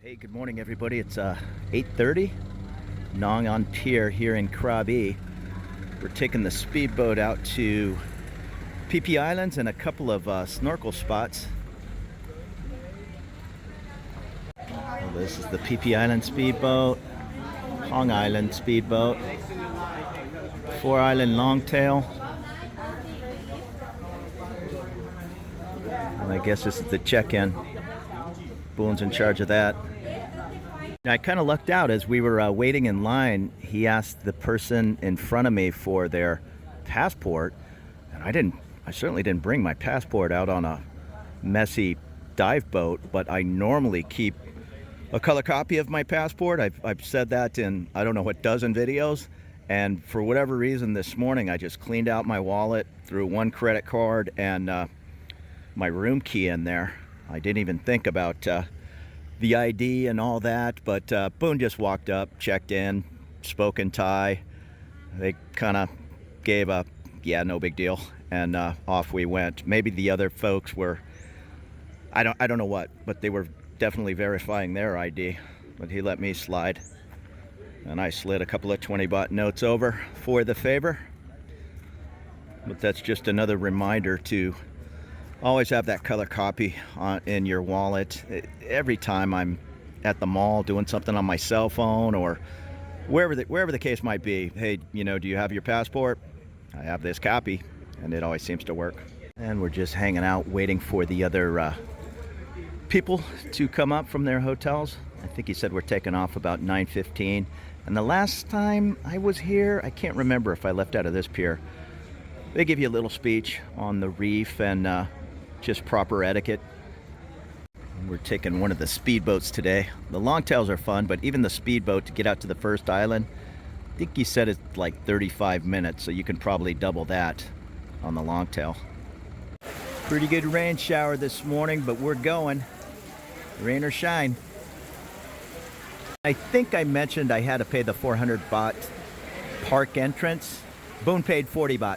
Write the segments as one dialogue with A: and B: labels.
A: Hey, good morning everybody. It's 8:30, Nong on Pier here in Krabi. We're taking the speedboat out to Phi Phi Islands and a couple of snorkel spots. Well, this is the Phi Phi Island speedboat, Hong Island speedboat, 4 Island longtail. And I guess this is the check-in. Boone's in charge of that. I kind of lucked out as we were waiting in line. He asked the person in front of me for their passport, and I certainly didn't bring my passport out on a messy dive boat, but I normally keep a color copy of my passport. I've said that in I don't know what dozen videos, and for whatever reason this morning I just cleaned out my wallet, threw one credit card and my room key in there. I didn't even think about the ID and all that, but Boone just walked up, checked in, spoke in Thai. They kind of gave a, yeah, no big deal, and off we went. Maybe the other folks were, I don't know what, but they were definitely verifying their ID, but he let me slide. And I slid a couple of 20-baht notes over for the favor. But that's just another reminder to always have that color copy in your wallet. Every time I'm at the mall doing something on my cell phone or wherever the case might be, hey, you know, do you have your passport? I have this copy, and it always seems to work. And we're just hanging out waiting for the other people to come up from their hotels. I think he said we're taking off about 9:15. And the last time I was here, I can't remember if I left out of this pier. They give you a little speech on the reef and just proper etiquette. We're taking one of the speedboats today. The longtails are fun, but even the speedboat to get out to the first island, I think he said it's like 35 minutes, so you can probably double that on the longtail. Pretty good rain shower this morning, but we're going. Rain or shine. I think I mentioned I had to pay the 400 baht park entrance. Boone paid 40 baht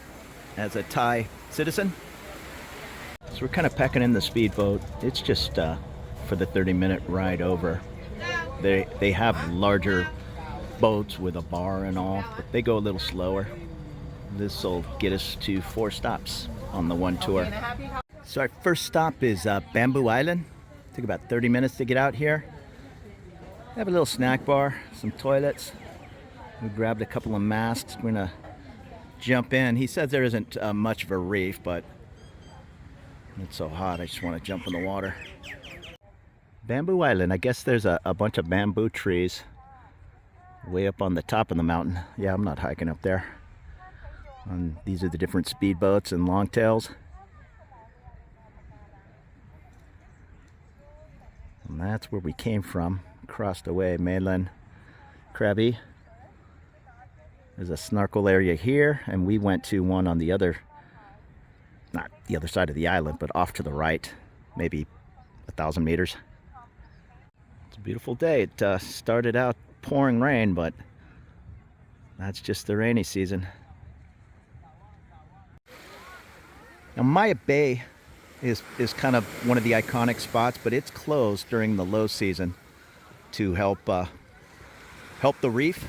A: as a Thai citizen. So we're kind of packing in the speedboat. It's just for the 30-minute ride over. They have larger boats with a bar and all, but they go a little slower. This will get us to 4 stops on the one tour. So our first stop is Bamboo Island. Took about 30 minutes to get out here. They have a little snack bar, some toilets. We grabbed a couple of masks. We're gonna jump in. He says there isn't much of a reef, but it's so hot I just want to jump in the water. Bamboo Island, I guess there's a bunch of bamboo trees way up on the top of the mountain. Yeah, I'm not hiking up there. And these are the different speedboats and longtails. And that's where we came from, across the way, mainland Krabi. There's a snorkel area here, and we went to one on the other, not the other side of the island, but off to the right, maybe 1,000 meters. It's a beautiful day. It started out pouring rain, but that's just the rainy season. Now Maya Bay is kind of one of the iconic spots, but it's closed during the low season to help the reef.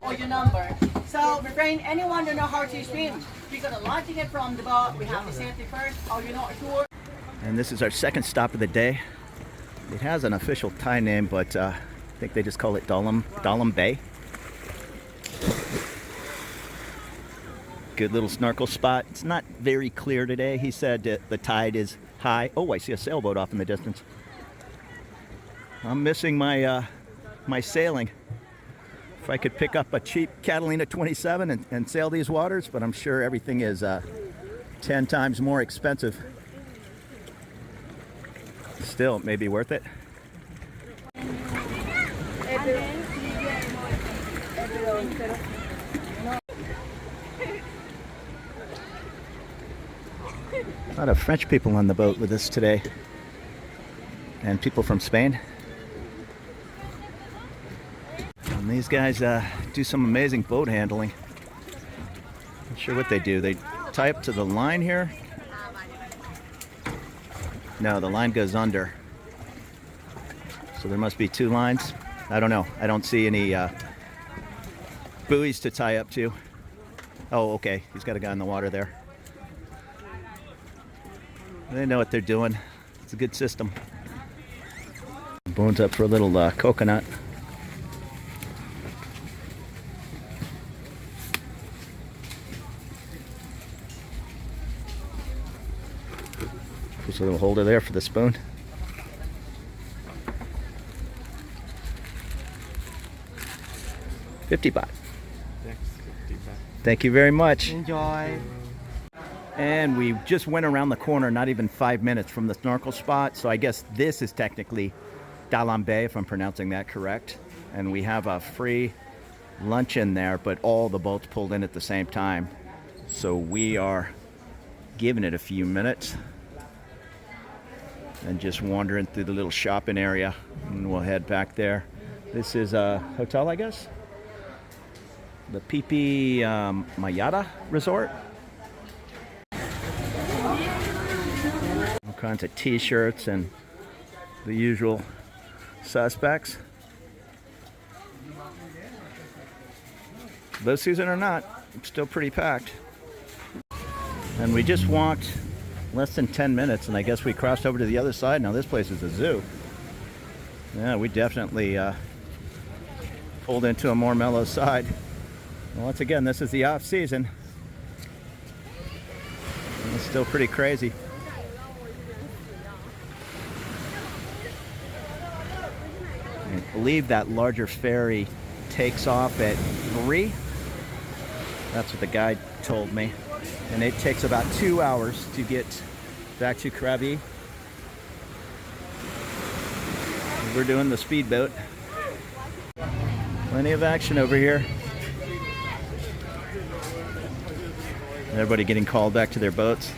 B: Or your number. So refrain anyone don't know how to swim. We're gonna launching it from the boat. We have the safety first. Or you're not sure.
A: And this is our second stop of the day. It has an official Thai name, but I think they just call it Dalam Bay. Good little snorkel spot. It's not very clear today. He said that the tide is high. Oh, I see a sailboat off in the distance. I'm missing my my sailing. If I could pick up a cheap Catalina 27 and sail these waters, but I'm sure everything is 10 times more expensive. Still, it may be worth it. A lot of French people on the boat with us today, and people from Spain. And these These guys do some amazing boat handling. Not sure what they do. They tie up to the line here. No, the line goes under. So there must be two lines. I don't know. I don't see any buoys to tie up to. Oh, okay. He's got a guy in the water there. They know what they're doing. It's a good system. Bourne's up for a little coconut. Puts a little holder there for the spoon. $50.
C: Thanks, 50 baht.
A: Thank you very much.
B: Enjoy.
A: And we just went around the corner, not even 5 minutes from the snorkel spot. So I guess this is technically Dalam Bay, if I'm pronouncing that correct. And we have a free lunch in there, but all the boats pulled in at the same time. So we are giving it a few minutes and just wandering through the little shopping area. And we'll head back there. This is a hotel, I guess. The Phi Phi Mayada Resort. All kinds of t-shirts and the usual suspects. Low season or not, it's still pretty packed. And we just walked less than 10 minutes and I guess we crossed over to the other side. Now this place is a zoo. Yeah, we definitely pulled into a more mellow side. And once again, this is the off season. And it's still pretty crazy. I believe that larger ferry takes off at 3. That's what the guide told me. And it takes about 2 hours to get back to Krabi. We're doing the speedboat. Plenty of action over here. Everybody getting called back to their boats.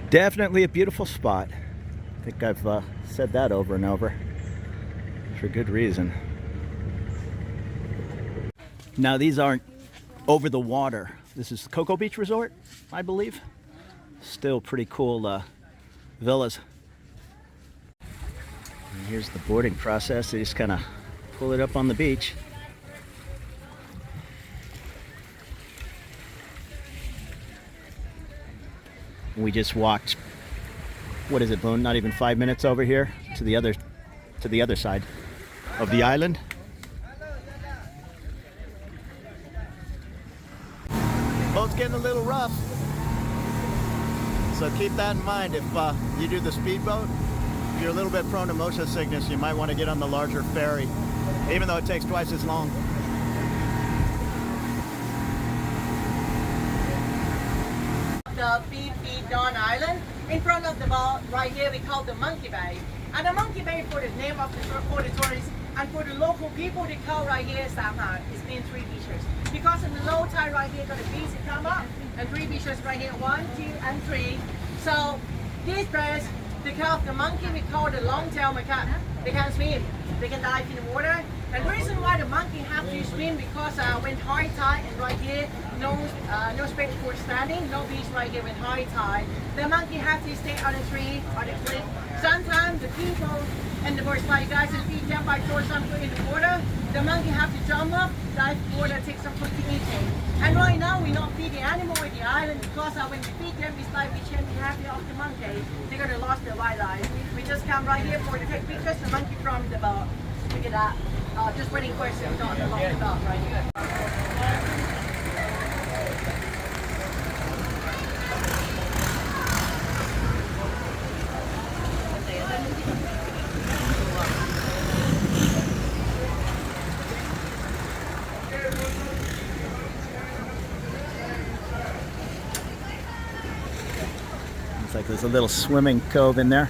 A: Definitely a beautiful spot. I think I've said that over and over for good reason. Now these aren't over the water. This is Cocoa Beach Resort, I believe. Still pretty cool villas. And here's the boarding process. They just kind of pull it up on the beach. We just walked, what is it, Boone? Not even 5 minutes over here to the other side of the island. Boat's getting a little rough, so keep that in mind. If you do the speedboat, if you're a little bit prone to motion sickness, you might want to get on the larger ferry, even though it takes twice as long.
B: The Phi Phi Island. In front of the boat, right here, we call the Monkey Bay. And the Monkey Bay, for the name of for the tourists, and for the local people, they call right here Samha. It's means 3 beaches. Because in the low tide right here, got the beach come up, and 3 beaches right here, 1, 2, and 3. So these birds, they call the monkey, we call the long-tailed macaque. They can swim, they can dive in the water. And the reason why the monkey have to swim because when high tide and right here, no space for standing, no beach right here when high tide. The monkey have to stay on the tree or the cliff. Sometimes the people and the birds like guys and feed them by throw something in the water. The monkey have to jump up, dive in the water, take some food to eat. And right now we not feed the animal in the island because when we feed them, it's like we change the happy of the monkey. They're gonna lost their wildlife. We just come right here for the take pictures the monkey from the boat. Look at that. Just waiting for some not along the boat right here.
A: Looks like there's a little swimming cove in there.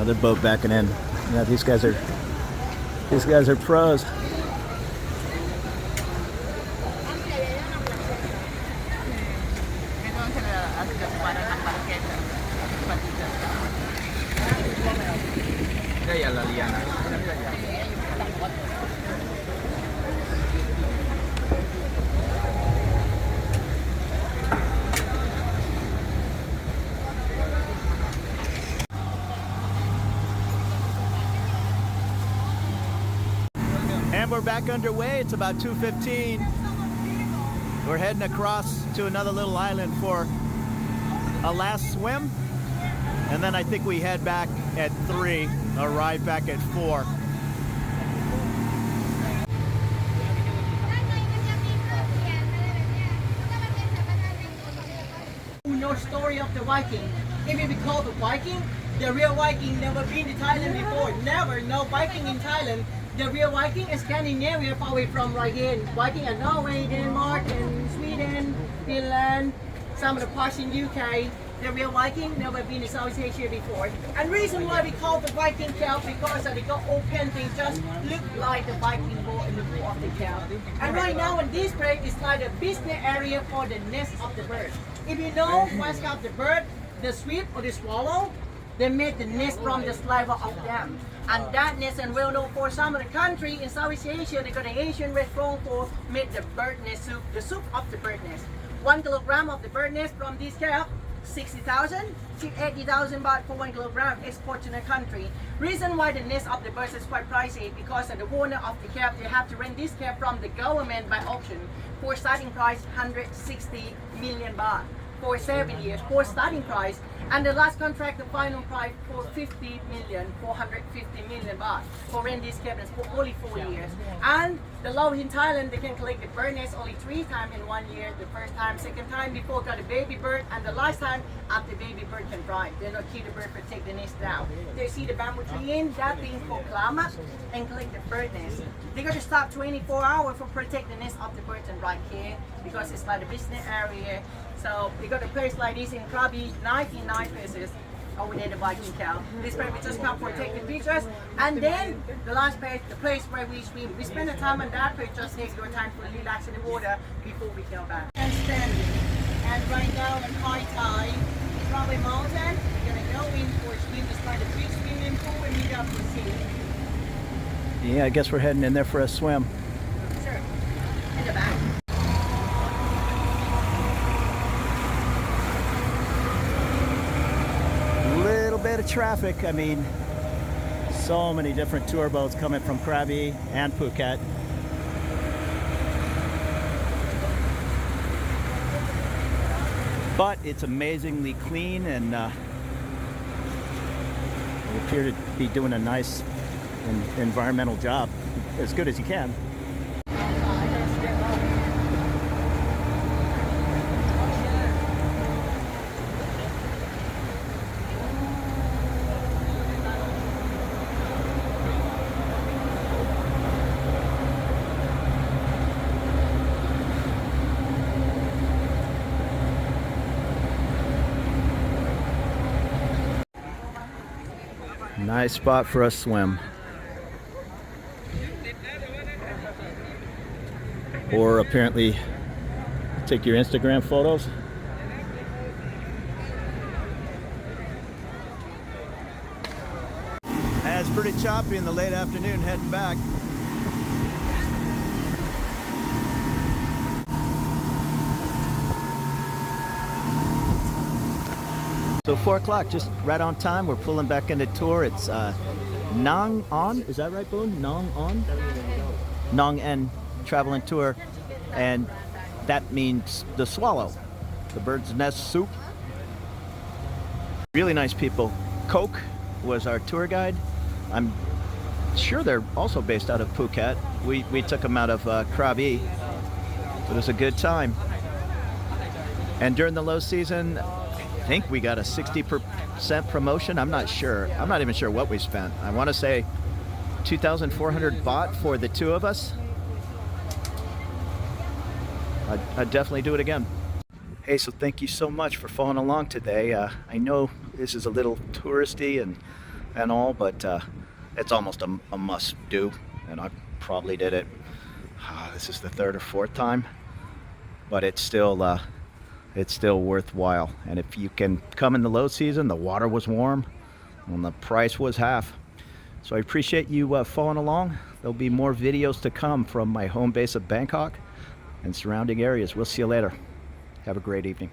A: Another boat backing in. Yeah, these guys are pros. And we're back underway. It's about 2:15. We're heading across to another little island for a last swim. And then I think we head back at 3, arrive back at 4.
B: No story of the Viking. If you recall the Viking, the real Viking never been to Thailand before. Never, no Viking in Thailand. The real Viking is Scandinavia, far away from right here. Viking are Norway, Denmark, and Sweden, Finland, some of the parts in UK. The real Viking never been to South Asia before. And reason why we call the Viking Camp because they got old paintings just look like the Viking boat in the pool of the camp. And right now in this place is like a business area for the nest of the bird. If you know what's called the bird, the sweep or the swallow, they made the nest from the saliva of them. And that nest and well known for some of the country in Southeast Asia, they got an Asian restaurant for made the bird nest soup, the soup of the bird nest. 1 kilogram of the bird nest from this camp, 60,000 to 80,000 baht for 1 kilogram export to the country. Reason why the nest of the birds is quite pricey because the owner of the cap, they have to rent this cap from the government by auction for starting price 160 million baht for 7 years for starting price. And the last contract, the final price for 450 million baht for rent this cabins for only 4 years. And the law in Thailand, they can collect the bird nest only 3 times in 1 year. The first time, second time before got a baby bird, and the last time after baby bird can fly. They not kill the bird but take the nest down. They see the bamboo tree in, that being for climate and collect the bird nest. They got to stop 24 hours for protect the nest of the birds and right here because it's like a business area. So we got a place like this in Krabi, 99 places over there, the Viking cow. This place we just come for taking pictures, and then the last place, the place where we swim. We spend the time on that place, just take your time to relax in the water before we go back. And standing, and right now in high tide, Krabi Mountain, we're gonna go in for a swim. It's like a big swimming pool and meet up to sea.
A: Yeah, I guess we're heading in there for a swim.
B: Sure, in the back.
A: Bit of traffic. I mean, so many different tour boats coming from Krabi and Phuket. But it's amazingly clean, and we appear to be doing a nice environmental job, as good as you can. Nice spot for a swim. Or apparently take your Instagram photos. And it's pretty choppy in the late afternoon heading back. So 4 o'clock, just right on time. We're pulling back into tour. It's Nong On, is that right, Boone? Nong On? Nong En traveling tour, and that means the swallow, the bird's nest soup. Really nice people. Coke was our tour guide. I'm sure they're also based out of Phuket. We took them out of Krabi. It was a good time. And during the low season, I think we got a 60% promotion. I'm not sure. I'm not even sure what we spent. I want to say 2,400 baht for the 2 of us. I'd definitely do it again. Hey, so thank you so much for following along today. I know this is a little touristy and and all, but it's almost a must do, and I probably did it. This is the third or fourth time, but it's still worthwhile. And if you can come in the low season, the water was warm, and the price was half. So I appreciate you following along. There'll be more videos to come from my home base of Bangkok and surrounding areas. We'll see you later. Have a great evening.